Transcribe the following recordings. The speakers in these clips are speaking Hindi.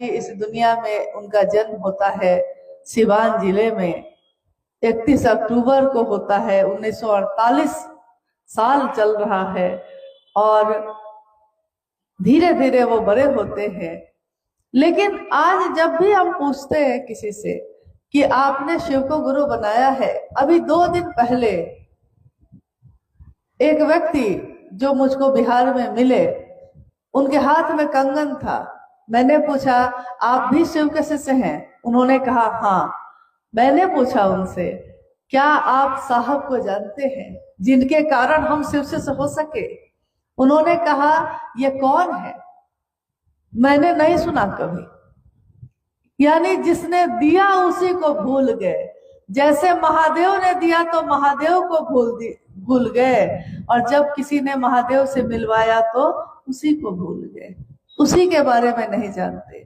जी इस दुनिया में उनका जन्म होता है सिवान जिले में, 31 अक्टूबर को होता है। 1948 साल चल रहा है और धीरे धीरे वो बड़े होते हैं। लेकिन आज जब भी हम पूछते हैं किसी से कि आपने शिव को गुरु बनाया है, अभी 2 दिन पहले एक व्यक्ति जो मुझको बिहार में मिले, उनके हाथ में कंगन था। मैंने पूछा आप भी शिव के शिष्य हैं? उन्होंने कहा हाँ। मैंने पूछा उनसे क्या आप साहब को जानते हैं जिनके कारण हम शिव शिष्य हो सके? उन्होंने कहा ये कौन है? मैंने नहीं सुना कभी। यानी जिसने दिया उसी को भूल गए। जैसे महादेव ने दिया तो महादेव को भूल गए, और जब किसी ने महादेव से मिलवाया तो उसी को भूल गए, उसी के बारे में नहीं जानते।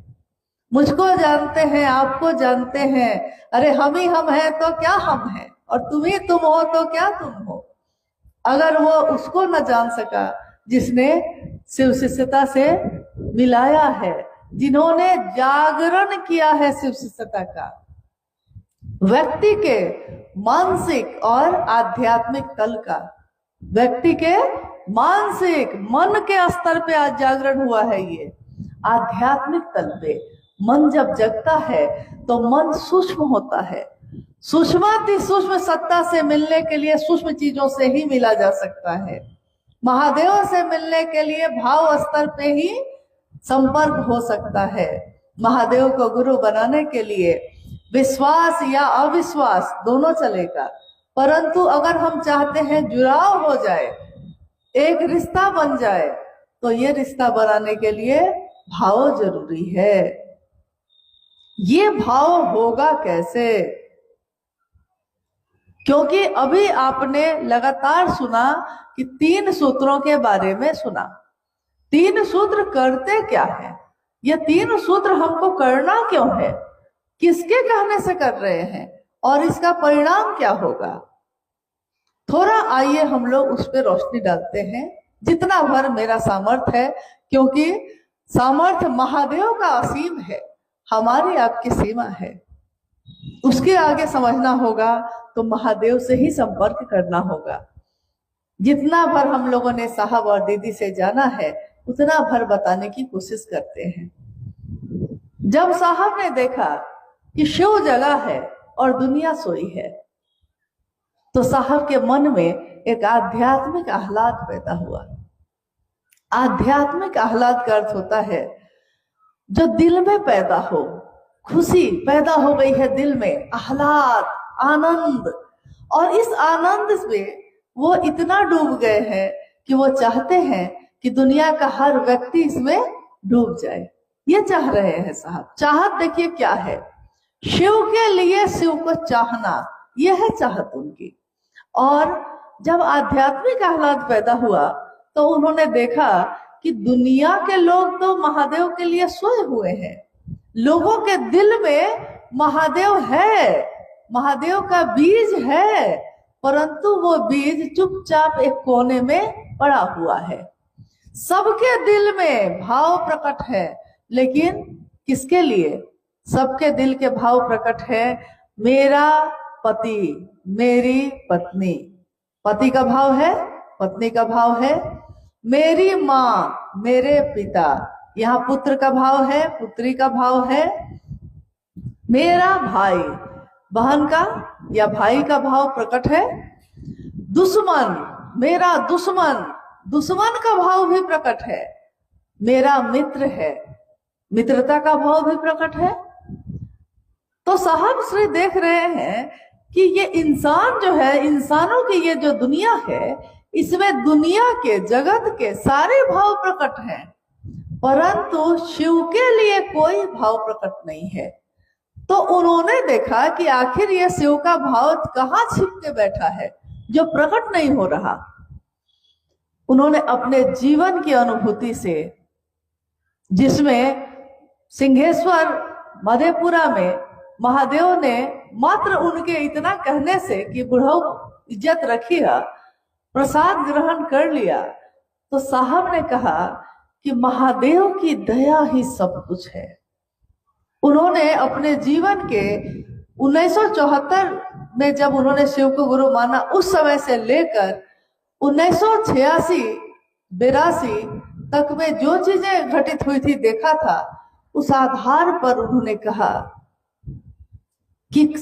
मुझको जानते हैं, आपको जानते हैं। अरे हम ही हम हैं तो क्या हम हैं, और तुम ही तुम हो तो क्या तुम हो। अगर वो उसको न जान सका जिसने शिव शिष्यता से मिलाया है, जिन्होंने जागरण किया है शिव शिष्यता का, व्यक्ति के मानसिक और आध्यात्मिक तल का, व्यक्ति के मानसिक मन के स्तर पे आज जागरण हुआ है। ये आध्यात्मिक तल पे मन जब जगता है तो मन सूक्ष्म होता है। सूक्ष्माति सूक्ष्म सत्ता से मिलने के लिए सूक्ष्म चीजों से ही मिला जा सकता है। महादेव से मिलने के लिए भाव स्तर पे ही संपर्क हो सकता है। महादेव को गुरु बनाने के लिए विश्वास या अविश्वास दोनों चलेगा, परंतु अगर हम चाहते हैं जुड़ाव हो जाए, एक रिश्ता बन जाए, तो ये रिश्ता बनाने के लिए भाव जरूरी है। ये भाव होगा कैसे? क्योंकि अभी आपने लगातार सुना कि 3 सूत्रों के बारे में सुना। 3 सूत्र करते क्या है? ये 3 सूत्र हमको करना क्यों है? किसके कहने से कर रहे हैं और इसका परिणाम क्या होगा? थोड़ा आइए हम लोग उस पर रोशनी डालते हैं, जितना भर मेरा सामर्थ्य है, क्योंकि सामर्थ्य महादेव का असीम है, हमारी आपकी सीमा है। उसके आगे समझना होगा तो महादेव से ही संपर्क करना होगा। जितना भर हम लोगों ने साहब और दीदी से जाना है, उतना भर बताने की कोशिश करते हैं। जब साहब ने देखा कि शिव जगह है और दुनिया सोई है, तो साहब के मन में एक आध्यात्मिक आह्लाद पैदा हुआ। आध्यात्मिक आह्लाद का अर्थ होता है जो दिल में पैदा हो, खुशी पैदा हो गई है दिल में, आह्लाद, आनंद। और इस आनंद में वो इतना डूब गए हैं कि वो चाहते हैं कि दुनिया का हर व्यक्ति इसमें डूब जाए। ये चाह रहे हैं साहब। चाहत देखिए क्या है, शिव के लिए शिव को चाहना, यह है चाहत उनकी। और जब आध्यात्मिक आह्लाद पैदा हुआ तो उन्होंने देखा कि दुनिया के लोग तो महादेव के लिए सोए हुए हैं, लोगों के दिल में महादेव है, महादेव का बीज है, परंतु वो बीज चुपचाप एक कोने में पड़ा हुआ है। सबके दिल में भाव प्रकट है, लेकिन किसके लिए? सबके दिल के भाव प्रकट है मेरा पति, मेरी पत्नी। पति का भाव है, पत्नी का भाव है। मेरी माँ, मेरे पिता, यहाँ पुत्र का भाव है, पुत्री का भाव है। मेरा भाई, बहन का या भाई का भाव प्रकट है। दुश्मन, मेरा दुश्मन, दुश्मन का भाव भी प्रकट है। मेरा मित्र है, मित्रता का भाव भी प्रकट है। तो साहब श्री देख रहे हैं कि ये इंसान जो है, इंसानों की ये जो दुनिया है, इसमें दुनिया के, जगत के सारे भाव प्रकट हैं, परंतु शिव के लिए कोई भाव प्रकट नहीं है। तो उन्होंने देखा कि आखिर ये शिव का भाव कहाँ छिप के बैठा है जो प्रकट नहीं हो रहा। उन्होंने अपने जीवन की अनुभूति से, जिसमें सिंहेश्वर मधेपुरा में महादेव ने मात्र उनके इतना कहने से कि बुढ़ऊ इज्जत रखी है, प्रसाद ग्रहण कर लिया, तो साहब ने कहा कि महादेव की दया ही सब कुछ है। उन्होंने अपने जीवन के 1974 में जब उन्होंने शिव को गुरु माना, उस समय से लेकर 1986-82 तक में जो चीजें घटित हुई थी देखा था, उस आधार पर उन्होंने कहा कि